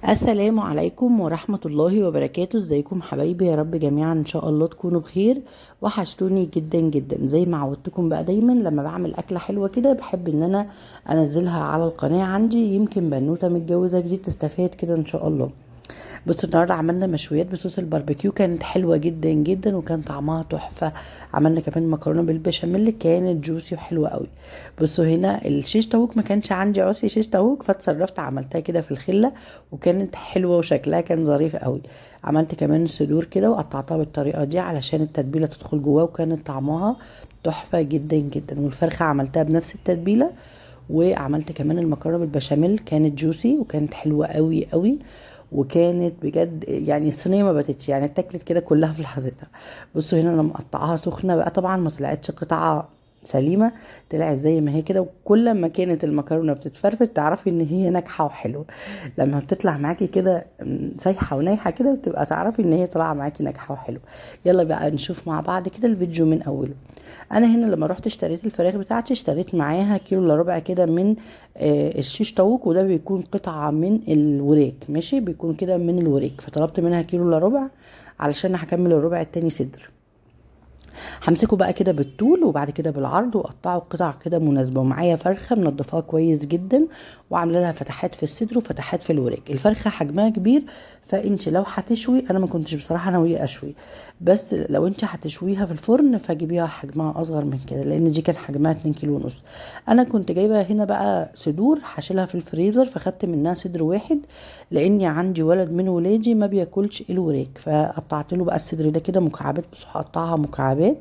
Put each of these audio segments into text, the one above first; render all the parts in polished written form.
السلام عليكم ورحمة الله وبركاته. ازيكم حبايبي؟ يا رب جميعا ان شاء الله تكونوا بخير. وحشتوني جدا جدا. زي ما عودتكم بقى دايما لما بعمل اكلة حلوة كده بحب ان انا انزلها على القناة عندي، يمكن بنوتة متجوزة جديد تستفاد كده ان شاء الله. بصوا النهارده عملنا مشويات بصوص الباربيكيو، كانت حلوه جدا جدا وكان طعمها تحفه. عملنا كمان مكرونه بالبشاميل كانت جوسي وحلوه قوي. بصوا هنا الشيش طاووق ما كانش عندي عصي شيش طاووق، فاتصرفت عملتها كده في الخله وكانت حلوه وشكلها كان ظريف قوي. عملت كمان الصدور كده وقطعتها بالطريقه دي علشان التتبيله تدخل جواها، وكانت طعمها تحفه جدا جدا. والفرخه عملتها بنفس التتبيله. وعملت كمان المكرونه بالبشاميل كانت جوسي وكانت حلوه قوي قوي. وكانت بجد يعني الصينيه ما باتتش، يعني اتاكلت كده كلها في لحظتها. بصوا هنا انا مقطعاها سخنه بقى، طبعا ما طلعتش قطعه سليمه، طلعت زي ما هي كده. وكل ما كانت المكرونه بتتفرفت تعرفي ان هي ناجحه وحلوه. لما بتطلع معاكي كده سايحه ونايحه كده بتبقى تعرفي ان هي طالعه معاكي ناجحه وحلوه. يلا بقى نشوف مع بعض كده الفيديو من اوله. انا هنا لما رحت اشتريت الفراخ بتاعتي اشتريت معاها كيلو الا ربع كده من الشيش طاووق، وده بيكون قطعة من الوراك، ماشي، بيكون كده من الوراك، فطلبت منها كيلو الا ربع علشان هكمل الربع التاني صدر. همسكه بقى كده بالطول وبعد كده بالعرض واقطعه قطع كده مناسبه. ومعايا فرخه منضفاها كويس جدا وعامله لها فتحات في الصدر وفتحات في الوراك. الفرخه حجمها كبير، فانت لو هتشوي، انا ما كنتش بصراحه ناويه اشوي، بس لو انت هتشويها في الفرن فجيبيها حجمها اصغر من كده، لان دي كان حجمها 2 كيلو ونص. انا كنت جايبه هنا بقى صدور هشيلها في الفريزر، فخدت منها صدر واحد لاني عندي ولد من ولادي ما بياكلش الوراك، فقطعت له بقى الصدر ده كده مكعبات، بس هقطعها مكعبات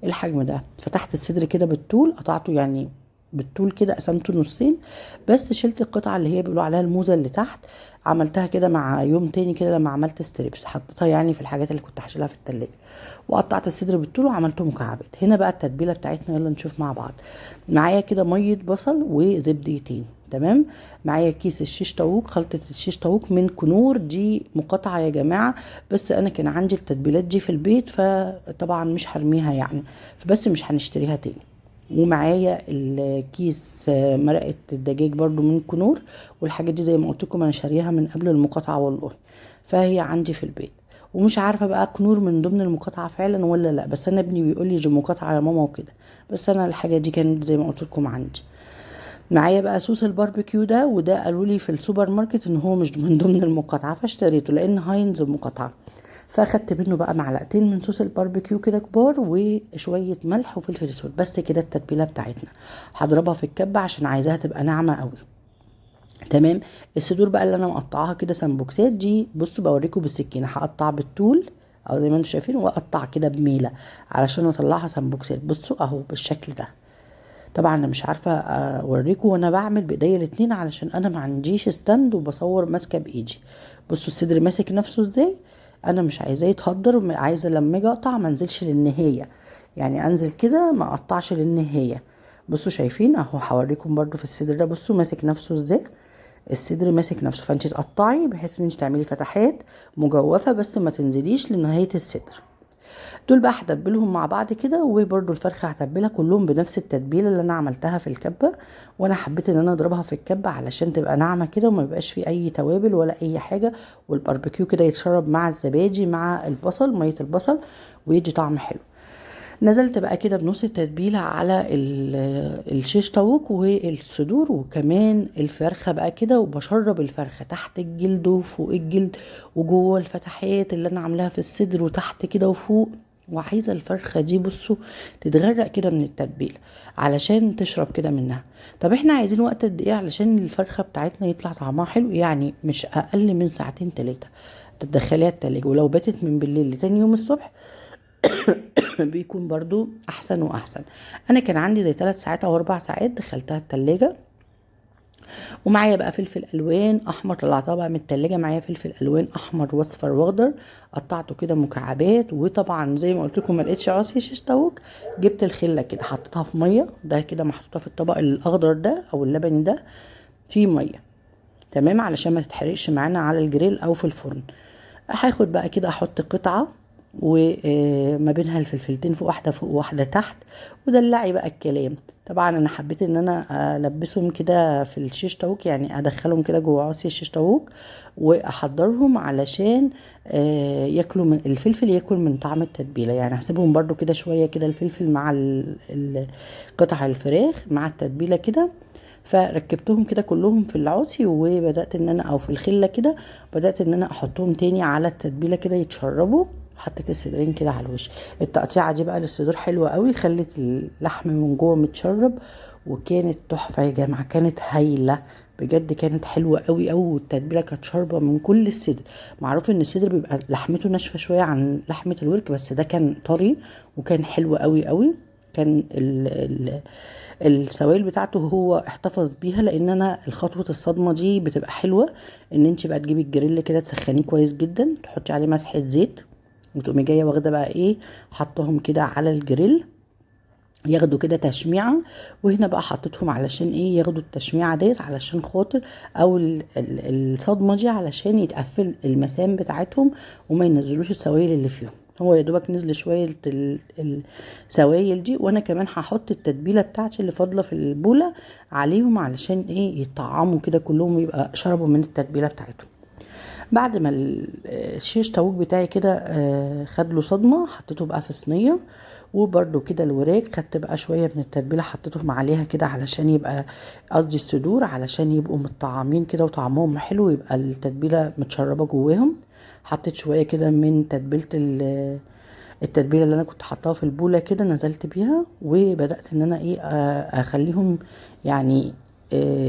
الحجم ده. فتحت الصدر كده بالطول، قطعته يعني بالطول كده، قسمته نصين، بس شلت القطعه اللي هي بيقولوا عليها الموزه اللي تحت. عملتها كده مع يوم تاني كده لما عملت ستريبس، حطيتها يعني في الحاجات اللي كنت هشيلها في التلاجة. وقطعت الصدر بالطول وعملته مكعبات. هنا بقى التتبيله بتاعتنا، يلا نشوف مع بعض. معايا كده ميه بصل وزبدتين، تمام. معايا كيس الشيش طاووق، خلطة الشيش طاووق من كنور، دي مقاطعة يا جماعة، بس انا كان عندي التتبيلات دي في البيت فطبعا مش هرميها يعني، فبس مش هنشتريها تاني. ومعايا الكيس مرقة الدجاج برضو من كنور. والحاجات دي زي ما قلت لكم انا شاريها من قبل المقاطعة والله، فهي عندي في البيت. ومش عارفة بقى كنور من ضمن المقاطعة فعلا ولا لا، بس انا ابني بيقول لي دي مقاطعة يا ماما وكده، بس انا الحاجة دي كانت زي ما قلت لكم عندي. معايا بقى صوص الباربيكيو ده، وده قالوا لي في السوبر ماركت ان هو مش من ضمن المقاطعة، فاشتريته لان هاينز مقاطعة. فاخدت منه بقى معلقتين من صوص الباربيكيو كده كبار، وشويه ملح وفلفل اسود، بس كده التتبيله بتاعتنا. هضربها في الكبه عشان عايزاها تبقى ناعمه قوي. تمام. الصدور بقى اللي انا مقطعاها كده سمبوكسات دي، بصوا بوريكم بالسكينه، هقطع بالطول او زي ما انتم شايفين، واقطع كده بميله علشان اطلعها سمبوكسات. بصوا اهو بالشكل ده. طبعا انا مش عارفه اوريكم وانا بعمل بايديا الاتنين علشان انا ما عنديش ستاند وبصور ماسكه بايدي. بصوا الصدر ماسك نفسه ازاي، انا مش عايزاه يتهدر، عايزه لما اجي اقطع ما انزلش للنهايه، يعني انزل كده ما اقطعش للنهايه. بصوا شايفين اهو، هوريكم برضو في الصدر ده، بصوا ماسك نفسه ازاي. الصدر ماسك نفسه، فانت تقطعي بحيث ان انت تعملي فتحات مجوفه بس ما تنزليش لنهايه الصدر. دول بقى هتبلهم مع بعض كده. وبرده الفرخه هتبلها كلهم بنفس التتبيله اللي انا عملتها في الكبه، وانا حبيت ان انا اضربها في الكبه علشان تبقى ناعمه كده وما يبقاش فيه اي توابل ولا اي حاجه، والباربيكيو كده يتشرب مع الزبادي مع البصل، ميه البصل، ويدي طعم حلو. نزلت بقى كده بنص التتبيله على الشيش طاووق والصدور وكمان الفرخه بقى كده، وبشرب الفرخه تحت الجلد وفوق الجلد وجوه الفتحات اللي انا عاملاها في الصدر وتحت كده وفوق. وعايزه الفرخه دي بصوا تتغرق كده من التتبيله علشان تشرب كده منها. طب احنا عايزين وقت قد ايه علشان الفرخه بتاعتنا يطلع طعمها حلو؟ يعني مش اقل من ساعتين 3، تدخليها التلاجة، ولو باتت من بالليل لتاني يوم الصبح بيكون برضو احسن واحسن. انا كان عندي زي 3 ساعات او 4 ساعات دخلتها التلاجة. ومعايا بقى فلفل الوان احمر، طلعتها بقى من التلاجة، معايا فلفل الوان احمر واصفر واخضر، قطعته كده مكعبات. وطبعا زي ما قلت لكم ما لقيتش عصي شيش طاووق، جبت الخله كده حطيتها في ميه، ده كده محطوطه في الطبق الاخضر ده او اللبني ده فيه ميه، تمام، علشان ما تتحرقش معانا على الجريل او في الفرن. هاخد بقى كده احط قطعه وما بينها الفلفلتين، فوق واحده فوق واحده تحت. ودلعي بقى الكلام. طبعا انا حبيت ان انا البسهم كده في الشيش طاووق، يعني ادخلهم كده جوه عصي الشيش طاووق واحضرهم علشان ياكلوا من الفلفل، ياكل من طعم التتبيله. يعني هسيبهم برضو كده شويه كده الفلفل مع قطع الفراخ مع التتبيله كده. فركبتهم كده كلهم في العصي، وبدات ان انا او في الخله كده بدات ان انا احطهم تاني على التتبيله كده يتشربوا. حطيت الصدرين كده على الوش. التقطيعه دي بقى للصدور حلوه قوي، خلت اللحم من جوه متشرب، وكانت تحفه يا جماعه، كانت هايله بجد، كانت حلوه قوي قوي. والتتبيله كانت شاربه من كل الصدر. معروف ان الصدر بيبقى لحمته ناشفه شويه عن لحمه الورك، بس ده كان طري وكان حلو قوي قوي. كان السوائل بتاعته هو احتفظ بيها، لان انا الخطوه الصدمه دي بتبقى حلوه. ان انت بقى تجيبي الجريل كده تسخنيه كويس جدا، تحطي عليه مسحه زيت، وتقومي جايه واخده بقى ايه، حطهم كده على الجريل ياخدوا كده تشميعة. وهنا بقى حطيتهم علشان ايه، ياخدوا التشميعة ديت علشان خاطر، او الصدمة دي علشان يتقفل المسام بتاعتهم وما ينزلوش السوائل اللي فيهم. هو يا دوبك نزل شوية السوائل دي، وانا كمان هحط التتبيلة بتاعتي اللي فاضلة في البولة عليهم علشان ايه، يطعموا كده كلهم ويبقى شربوا من التتبيلة بتاعتهم. بعد ما الشيش طاووق بتاعي كده خد له صدمه، حطيته بقى في صينيه. وبرده كده الوراك خدت بقى شويه من التتبيله حطيتهم عليها كده علشان يبقى، قصدي الصدور، علشان يبقوا متطعمين كده وطعمهم حلو، يبقى التتبيله متشربه جواهم. حطيت شويه كده من تتبيله التتبيله اللي انا كنت حطاها في البوله كده، نزلت بيها وبدات ان انا ايه اخليهم يعني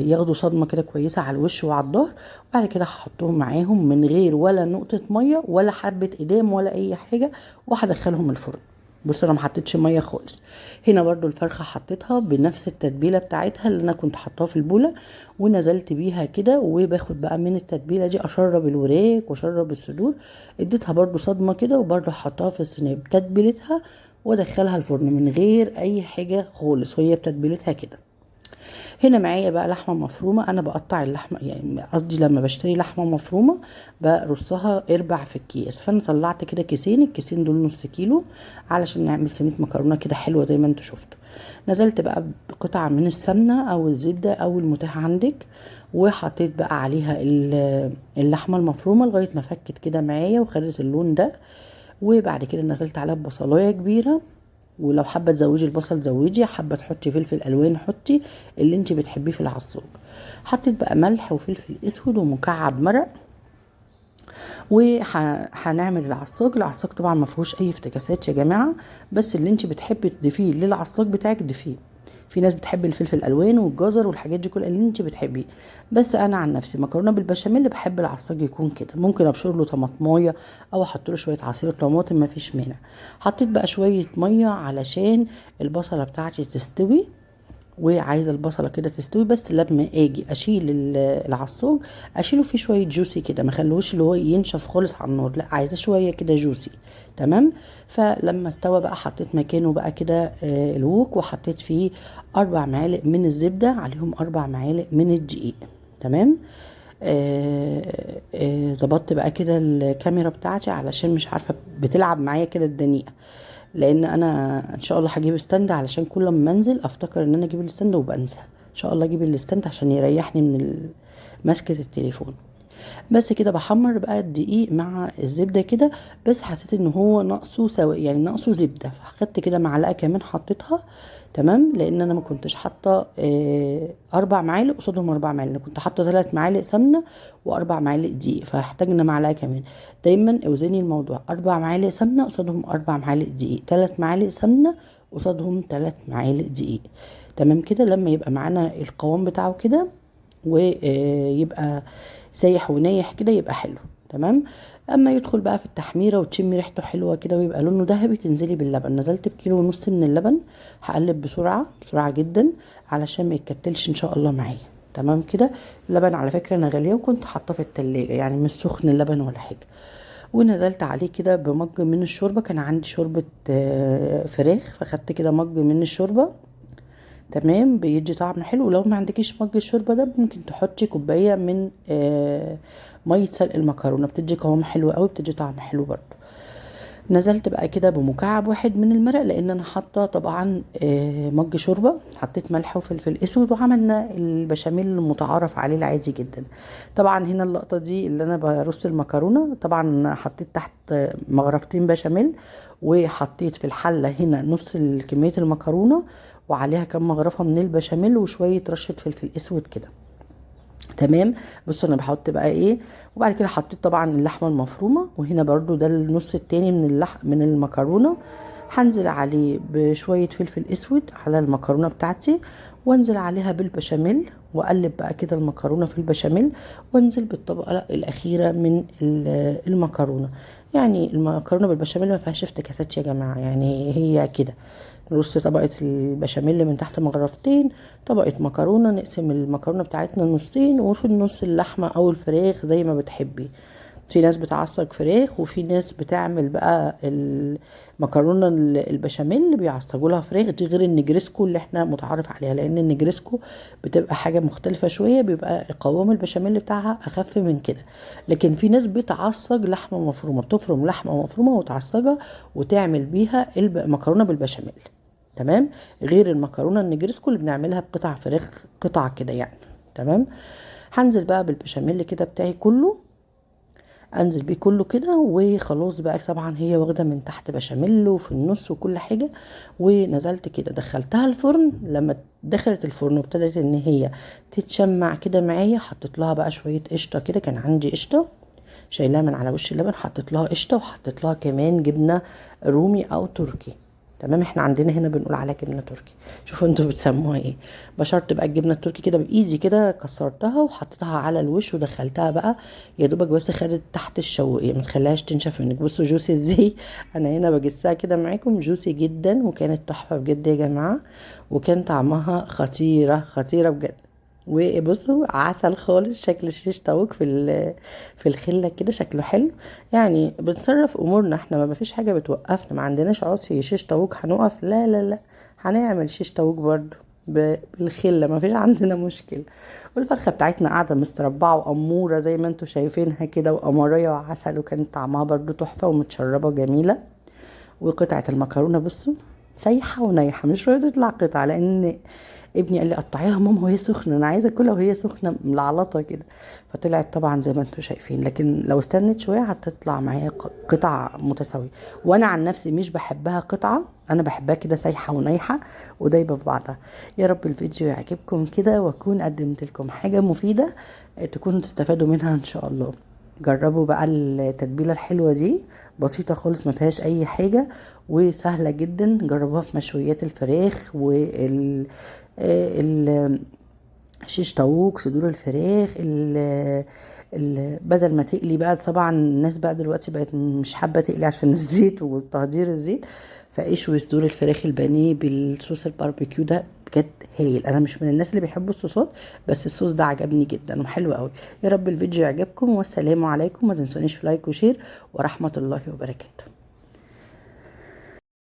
ياخدوا صدمه كده كويسه على الوش وعلى الظهر. وبعد كده هحطهم معاهم من غير ولا نقطه ميه ولا حبه ادام ولا اي حاجه، وهدخلهم الفرن. بصوا انا ما حطيتش ميه خالص. هنا برضو الفرخه حطيتها بنفس التتبيله بتاعتها اللي انا كنت حطاها في البوله، ونزلت بيها كده. وباخد بقى من التتبيله دي اشرب الوراك واشرب الصدور. اديتها برضو صدمه كده، وبرضو حطاها في الصينيه بتتبيلتها وادخلها الفرن من غير اي حاجه خالص، وهي بتتبيلتها كده. هنا معايا بقى لحمه مفرومه. انا بقطع اللحمه، يعني قصدي لما بشتري لحمه مفرومه برصها اربع في الكيس. فانا طلعت كده كيسين، الكيسين دول نص كيلو، علشان نعمل صينيه مكرونه كده حلوه زي ما انتوا شفتوا. نزلت بقى بقطعه من السمنه او الزبده او المتاح عندك، وحطيت بقى عليها اللحمه المفرومه لغايه ما فكت كده معايا وخدت اللون ده. وبعد كده نزلت عليها ببصلايه كبيره، ولو حابه تزودي البصل زودي، حابه تحطي فلفل الوان حطي اللي انت بتحبيه في العصاج. حطيت بقى ملح وفلفل اسود ومكعب مرق. وهنعمل العصاج. العصاج طبعا ما فيهوش اي افتكاسات يا جماعه، بس اللي انت بتحبي تضيفيه للعصاج بتاعك ضيفيه. في ناس بتحب الفلفل الالوان والجزر والحاجات دي كلها اللي انت بتحبيه، بس انا عن نفسي مكرونه بالبشاميل بحب العصاج يكون كده. ممكن ابشر له طماطمايه او احط له شويه عصير طماطم، ما فيش مانع. حطيت بقى شويه ميه علشان البصله بتاعتي تستوي، وعايزه البصله كده تستوي. بس لما اجي اشيل العصاج اشيله فيه شويه جوسي كده، ما خلوش اللي هو ينشف خالص على النار، لا عايزه شويه كده جوسي. تمام. فلما استوى بقى حطيت مكانه بقى كده الوok، وحطيت فيه 4 معالق من الزبده عليهم 4 معالق من الدقيق. تمام. ظبطت بقى كده الكاميرا بتاعتي علشان مش عارفه بتلعب معايا كده الدنيئه، لان انا ان شاء الله هجيب ستاند علشان كل ما انزل افتكر ان انا اجيب الستاند وبنسى. ان شاء الله اجيب الستاند عشان يريحني من مسكه التليفون. بس كده بحمر بقى الدقيق مع الزبده كده، بس حسيت ان هو ناقصه يعني ناقصه زبده، فاخدت كده معلقه كمان حطيتها. تمام. لان انا ما كنتش حاطه 4 معالق قصادهم 4 معالق، انا كنت حاطه 3 معالق سمنه و4 معالق دقيق، فاحتاجنا معلقه كمان. دايما اوزني الموضوع، 4 معالق سمنه قصادهم 4 معالق دقيق، 3 معالق سمنه قصادهم 3 معالق دقيق. تمام كده. لما يبقى معانا القوام بتاعه كده ويبقى سايح ونايح كده يبقى حلو. تمام. اما يدخل بقى في التحميره وتشمي ريحته حلوه كده ويبقى لونه ذهبي، تنزلي باللبن. نزلت بكيلو ونص من اللبن، هقلب بسرعه بسرعه جدا علشان ما يتكتلش ان شاء الله معايا. تمام كده. اللبن على فكره انا غاليه وكنت حاطاه في التلاجة، يعني مش سخن اللبن ولا حاجه. ونزلت عليه كده بمج من الشوربه، كان عندي شوربه فراخ، فخدت كده مج من الشوربه. تمام. بيدي طعم حلو. لو ما عندكيش مج الشوربه ده ممكن تحطي كوبايه من ميه سلق المكرونه، بتدي قوام حلو قوي، بتدي طعم حلو برضو. نزلت بقى كده بمكعب واحد من المرق، لان انا حاطه طبعا مج شوربه، حطيت ملح وفلفل اسود، وعملنا البشاميل المتعارف عليه العادي جدا. طبعا هنا اللقطه دي اللي انا برص المكرونه، طبعا حطيت تحت مغرفتين بشاميل، وحطيت في الحله هنا نص كميه المكرونه، وعليها كام مغرفه من البشاميل وشويه رشه فلفل اسود كده. تمام. بصوا انا بحط بقى ايه، وبعد كده حطيت طبعا اللحمه المفرومه، وهنا برضو ده النص التاني من المكرونه. هنزل عليه بشويه فلفل اسود على المكرونه بتاعتي، وانزل عليها بالبشاميل، واقلب بقى كده المكرونه في البشاميل، وانزل بالطبقه الاخيره من المكرونه. يعني المكرونه بالبشاميل ما فيهاش افتكاسات يا جماعه، يعني هي كده. نرص طبقة البشاميل من تحت مغرفتين، طبقة مكرونة، نقسم المكرونة بتاعتنا نصين، وفي النص اللحمة او الفراخ زي ما بتحبي. في ناس بتعصج فراخ، وفي ناس بتعمل بقى المكرونة البشاميل اللي بيعصجوا لها فراخ، دي غير النجريسكو اللي احنا متعارف عليها، لان النجريسكو بتبقى حاجة مختلفة شوية، بيبقى قوام البشاميل بتاعها اخف من كده. لكن في ناس بتعصج لحمة مفرومة، بتفرم لحمة مفرومة وتعصجها وتعمل بيها المكرونة بالبشاميل. تمام. غير المكرونه النجرسكو اللي بنعملها بقطع فراخ، قطع كده يعني. تمام. هنزل بقى بالبشاميل كده بتاعي كله، انزل بيه كله كده وخلاص بقى. طبعا هي واخده من تحت بشاميل وفي النص وكل حاجه. ونزلت كده دخلتها الفرن، لما دخلت الفرن وابتدت ان هي تتشمع كده معايا، حطيت لها بقى شويه قشطه كده، كان عندي قشطه شايلاها من على وش اللبن، حطيت لها قشطه، وحطيت لها كمان جبنه رومي او تركي. تمام. احنا عندنا هنا بنقول عليها جبنه تركي، شوفوا انتوا بتسموها ايه. بشرت بقى الجبنه التركي كده بايدي كده، كسرتها وحطيتها على الوش ودخلتها بقى، يا دوبك بس خدت تحت الشوقيه، ما تخليهاش تنشف منك. بصوا جوسي ازاي انا هنا بجسها كده معاكم، جوسي جدا، وكانت تحفه بجد يا جماعه، وكان طعمها خطيره خطيره بجد. وبصوا عسل خالص، شكل الشيش طاووق في الخله كده شكله حلو. يعني بنصرف امورنا احنا، ما فيش حاجه بتوقفنا، ما عندناش عصي شيش طاووق هنقف، لا لا لا، هنعمل شيش طاووق برضو بالخله، ما فيش عندنا مشكله. والفرخه بتاعتنا قاعده مستربعه واموره زي ما انتوا شايفينها كده، وقمريه وعسل، وكانت طعمها برضو تحفه ومتشربه جميله. وقطعه المكرونه بصوا سايحه ونايحه، مش راضيه تطلع قطعه، لان ابني قال لي قطعيها ماما وهي سخنه، انا عايزه اكلها وهي سخنه ملعلطه كده. فطلعت طبعا زي ما انتم شايفين، لكن لو استنت شويه هتطلع معايا قطع متساويه. وانا عن نفسي مش بحبها قطعه، انا بحبها كده سايحه ونايحه ودايبه في بعضها. يا رب الفيديو يعجبكم كده، واكون قدمت لكم حاجه مفيده تكونوا تستفادوا منها ان شاء الله. جربوا بقى التتبيله الحلوه دي، بسيطه خالص ما فيهاش اي حاجه، وسهله جدا. جربوها في مشويات الفراخ شيش طاووق، صدور الفراخ، بدل ما تقلي بقى. طبعا الناس بقى دلوقتي بقت مش حابه تقلي عشان الزيت وتهدير الزيت، فقشوا صدور الفراخ البانيه بالصوص الباربيكيو ده بجد هايل. انا مش من الناس اللي بيحبوا الصوصات، بس الصوص ده عجبني جدا وحلو قوي. يا رب الفيديو يعجبكم، والسلام عليكم. ما تنسونيش في لايك وشير، ورحمه الله وبركاته.